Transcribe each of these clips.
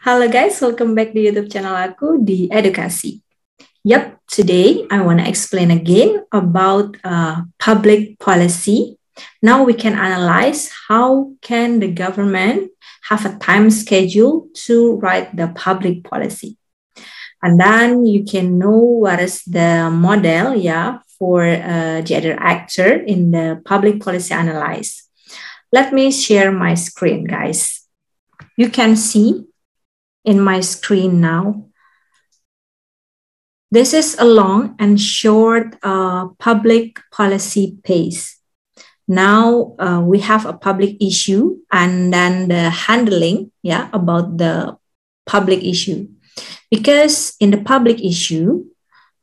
Halo guys, welcome back di YouTube channel aku, DiEdukasi. Yep, today I want to explain again about public policy. Now we can analyze how can the government have a time schedule to write the public policy. And then you can know what is the model, for the other actor in the public policy analyze. Let me share my screen, guys. You can see in my screen now. This is a long and short public policy page. Now we have a public issue and then the handling, about the public issue. Because in the public issue,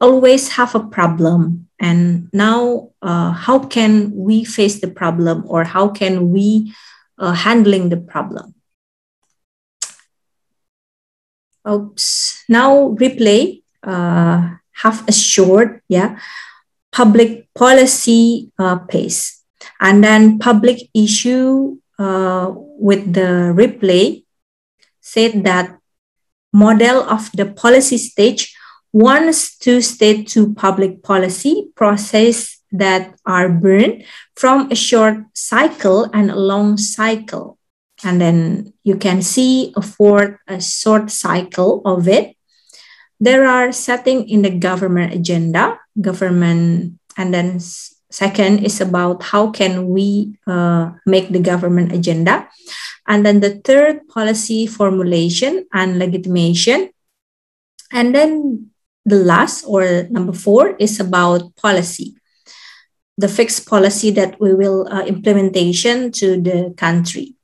always have a problem. And now how can we face the problem, or how can we handling the problem? Oops. Now replay have a short public policy page, and then public issue with the replay said that model of the policy stage wants to state to public policy process that are born from a short cycle and a long cycle. And then you can see a short cycle of it. There are setting in the government agenda, and then second is about how can we make the government agenda. And then the third, policy formulation and legitimation. And then the last, or number 4, is about policy, the fixed policy that we will implementation to the country.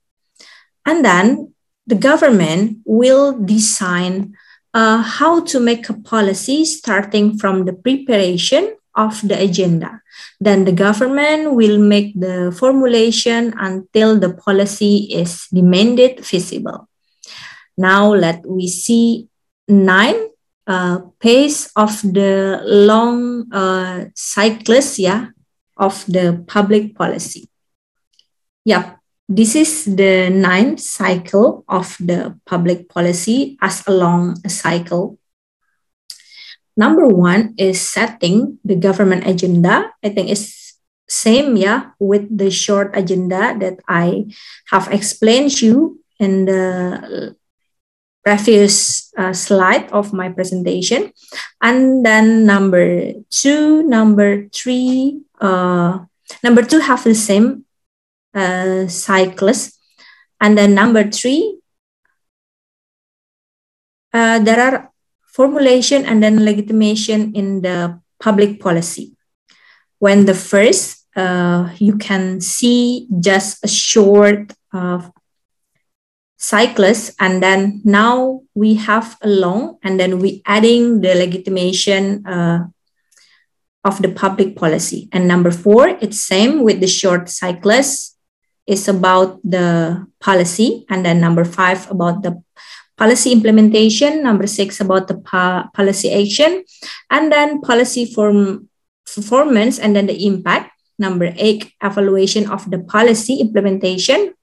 And then the government will design how to make a policy starting from the preparation of the agenda. Then the government will make the formulation until the policy is demanded feasible. Now let we see 9 pages of the long cycles of the public policy. Yep. This is the 9th cycle of the public policy as a long cycle. Number 1 is setting the government agenda. I think it's same, with the short agenda that I have explained you in the previous slide of my presentation. And then number 2, number 3, number 2 have the same cycles, and then number 3 there are formulation and then legitimation in the public policy. When the first you can see just a short cycles, and then now we have a long, and then we adding the legitimation of the public policy. And number 4, it's same with the short cycles. Is about the policy, and then number 5 about the policy implementation, number 6 about the policy action, and then policy performance, and then the impact. Number 8, evaluation of the policy implementation,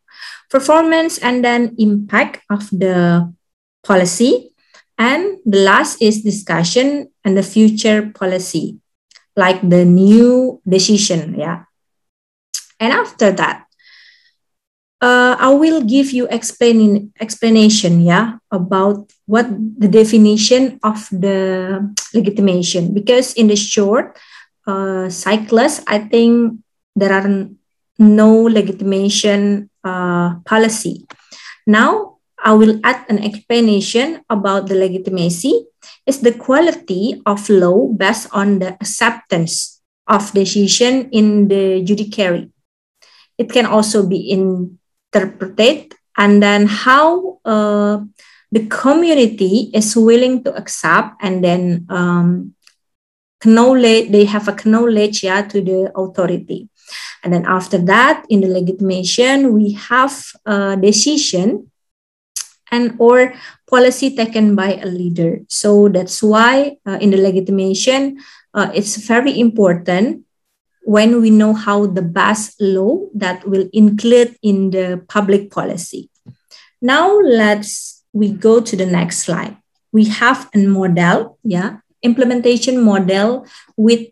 performance, and then impact of the policy. And the last is discussion and the future policy, like the new decision. And after that, I will give you explanation about what the definition of the legitimation, because in the short cycles, I think there are no legitimation policy. Now I will add an explanation about the legitimacy. Is the quality of law based on the acceptance of decision in the judiciary. It can also be interpreted, and then how the community is willing to accept, and then they have acknowledge to the authority. And then after that, in the legitimation, we have a decision and or policy taken by a leader. So that's why in the legitimation, it's very important when we know how the best law that will include in the public policy. Now we go to the next slide. We have a model, implementation model with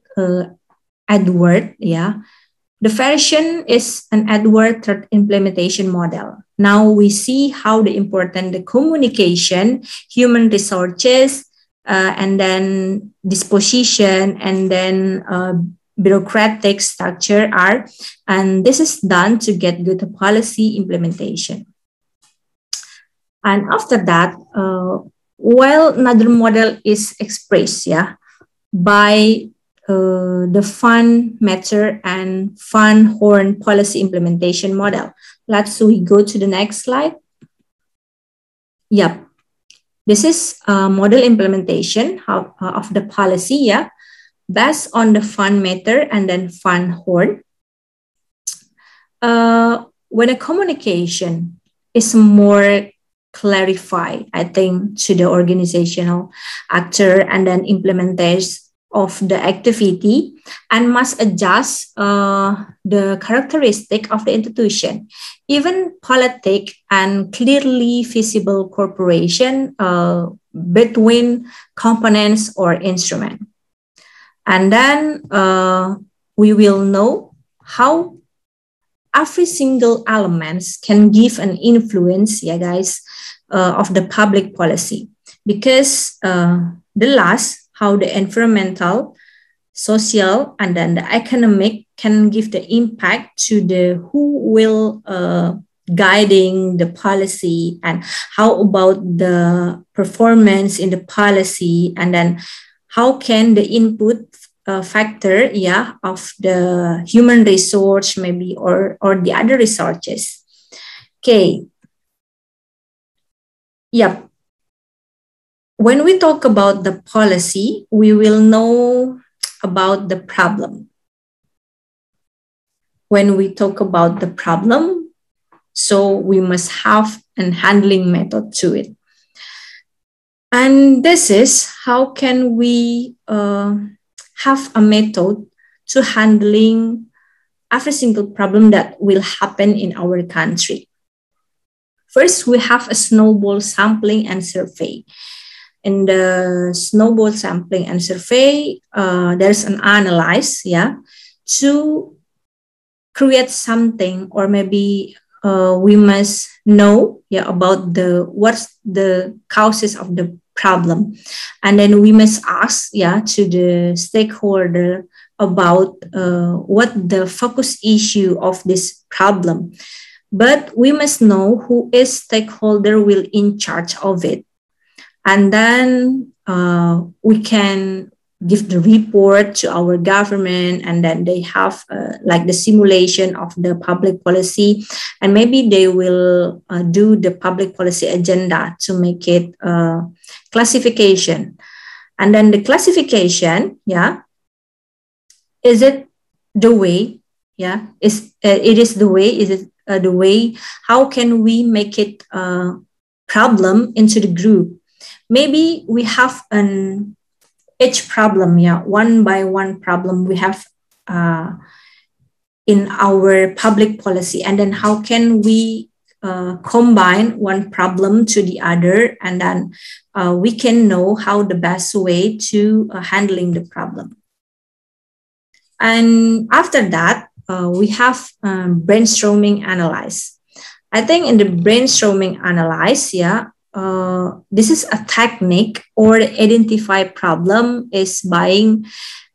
Edward, The version is an Edward third implementation model. Now we see how the important the communication, human resources, and then disposition, and then bureaucratic structure are, and this is done to get good policy implementation. And after that, while another model is expressed, by the Van Meter and Van Horn policy implementation model. We go to the next slide. Yep. This is model implementation of the policy, based on the Van Meter and then Van Horn. When a communication is more clarified, I think, to the organizational actor and then implementers of the activity, and must adjust the characteristic of the institution, even politic and clearly visible cooperation between components or instruments. And then we will know how every single element can give an influence, of the public policy. Because the last, how the environmental, social, and then the economic can give the impact to the who will guiding the policy, and how about the performance in the policy, and then how can the input factor of the human resource maybe or the other resources. Okay. Yep. When we talk about the policy, we will know about the problem. When we talk about the problem, so we must have a handling method to it. And this is how can we have a method to handling every single problem that will happen in our country. First, we have a snowball sampling and survey. In the snowball sampling and survey, there's an analyze, to create something, or maybe we must know, about what's the causes of the problem, and then we must ask, to the stakeholder about what the focus issue of this problem. But we must know who is stakeholder will in charge of it. And then we can give the report to our government, and then they have like the simulation of the public policy, and maybe they will do the public policy agenda to make it classification. And then the classification, is it the way, it is the way, is it the way, how can we make it problem into the group? Maybe we have each problem, one by one problem we have in our public policy, and then how can we combine one problem to the other, and then we can know how the best way to handling the problem. And after that, we have brainstorming analyze. I think in the brainstorming analyze, this is a technique or identify problem is by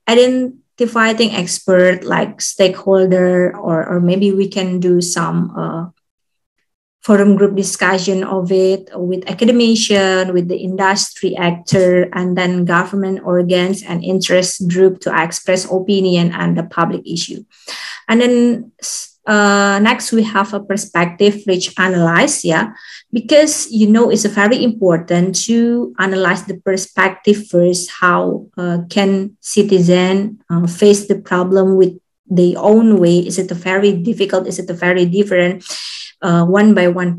identifying expert like stakeholder, or maybe we can do some forum group discussion of it with academician, with the industry actor, and then government organs and interest group to express opinion and the public issue. And then next we have a perspective rich analyze, because it's very important to analyze the perspective first. How can citizen face the problem with their own way? Is it a very difficult? Is it a very different? One by 1%,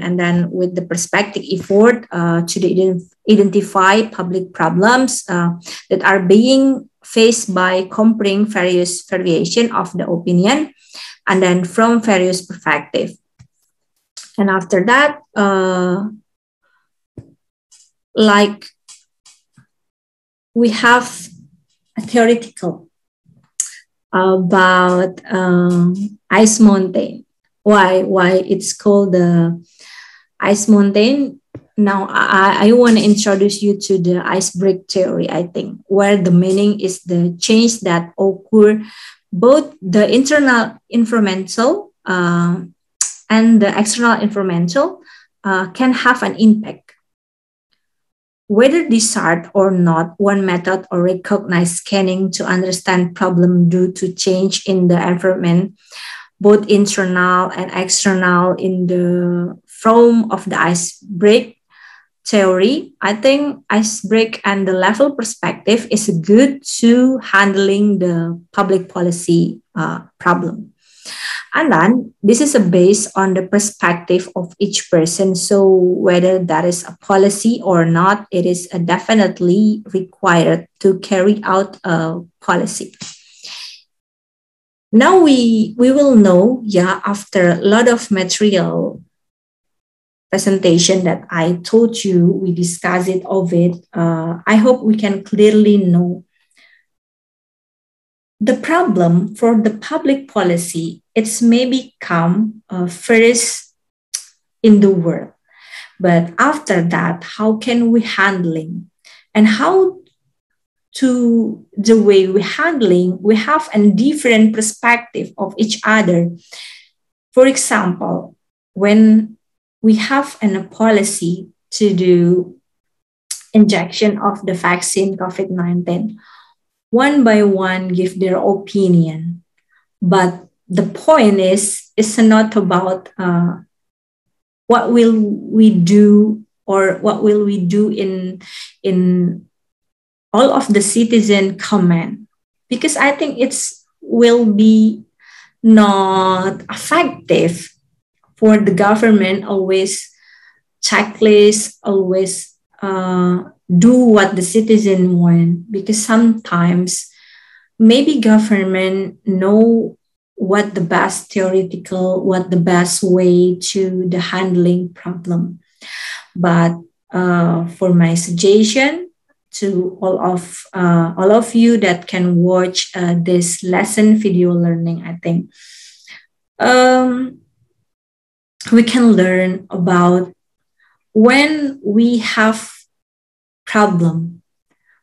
and then with the perspective effort to identify public problems that are being faced by comparing various variation of the opinion and then from various perspectives. And after that, like we have a theoretical about ice mountain. Why it's called the ice mountain? Now I want to introduce you to the Icebreak Theory, I think, where the meaning is the change that occur both the internal environmental and the external environmental can have an impact. Whether desired or not, one method or recognized scanning to understand problem due to change in the environment, both internal and external in the form of the icebreak theory. I think icebreak and the level perspective is good to handling the public policy problem. And then this is based on the perspective of each person. So whether that is a policy or not, it is definitely required to carry out a policy. Now we will know, after a lot of material presentation that I told you, we discussed it of it. I hope we can clearly know the problem for the public policy. It's maybe come first in the world, but after that, how can we handling and how to the way we handling, we have a different perspective of each other. For example, when we have a policy to do injection of the vaccine COVID-19, one by one give their opinion, but the point is it's not about what will we do or what will we do in all of the citizen comment, because I think it's will be not effective for the government always checklist, always do what the citizen want, because sometimes maybe government know what the best theoretical, what the best way to the handling problem. But for my suggestion to all of you that can watch this lesson video learning, I think we can learn about when we have problem,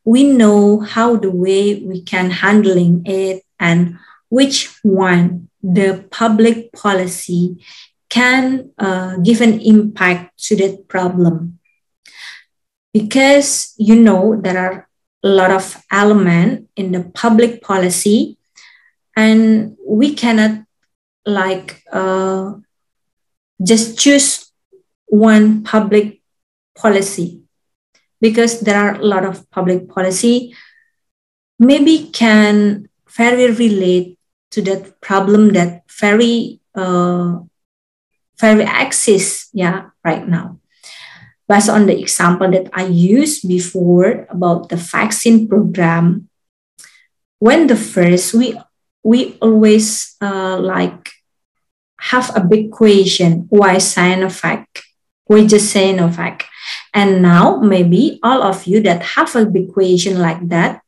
we know how the way we can handling it and which one the public policy can give an impact to that problem. Because there are a lot of elements in the public policy, and we cannot just choose one public policy, because there are a lot of public policy maybe can very relate to that problem that very exists right now. Based on the example that I used before about the vaccine program, when the first we always have a big question, why Sinovac? Why just Sinovac? And now maybe all of you that have a big question like that,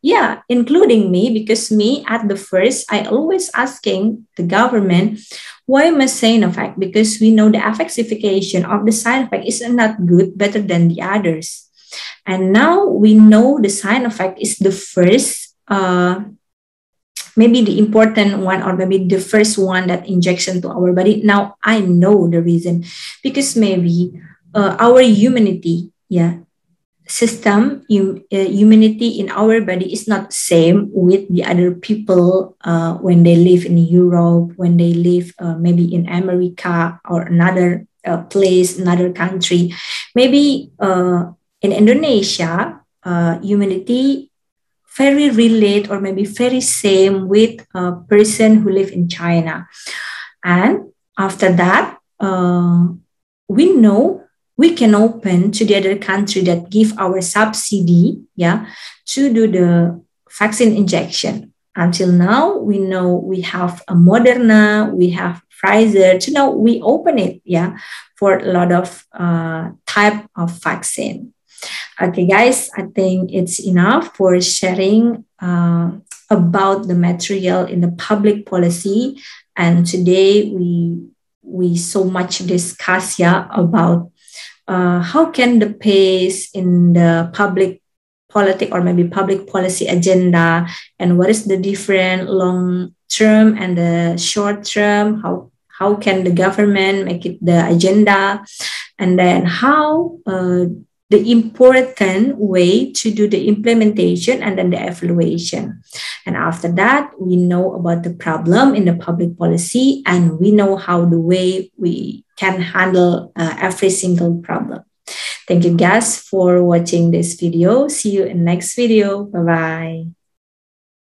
including me, because me at the first, I always asking the government, why must Sinovac? Because we know the efficacy of the Sinovac is not good, better than the others. And now we know the Sinovac is the first, maybe the important one, or maybe the first one that injection to our body. Now I know the reason, because maybe our immunity, system, immunity in our body is not same with the other people when they live in Europe, when they live maybe in America or another place, another country. Maybe in Indonesia, immunity very relate or maybe very same with a person who live in China. And after that, we know we can open to the other country that give our subsidy, to do the vaccine injection. Until now, we know we have a Moderna, we have Pfizer. So now we open it, for a lot of type of vaccine. Okay, guys, I think it's enough for sharing about the material in the public policy. And today we so much discuss about how can the pace in the public politic or maybe public policy agenda, and what is the different long term and the short term, how can the government make it the agenda, and then how the important way to do the implementation and then the evaluation. And after that, we know about the problem in the public policy, and we know how the way we can handle every single problem. Thank you guys for watching this video. See you in next video. Bye-bye.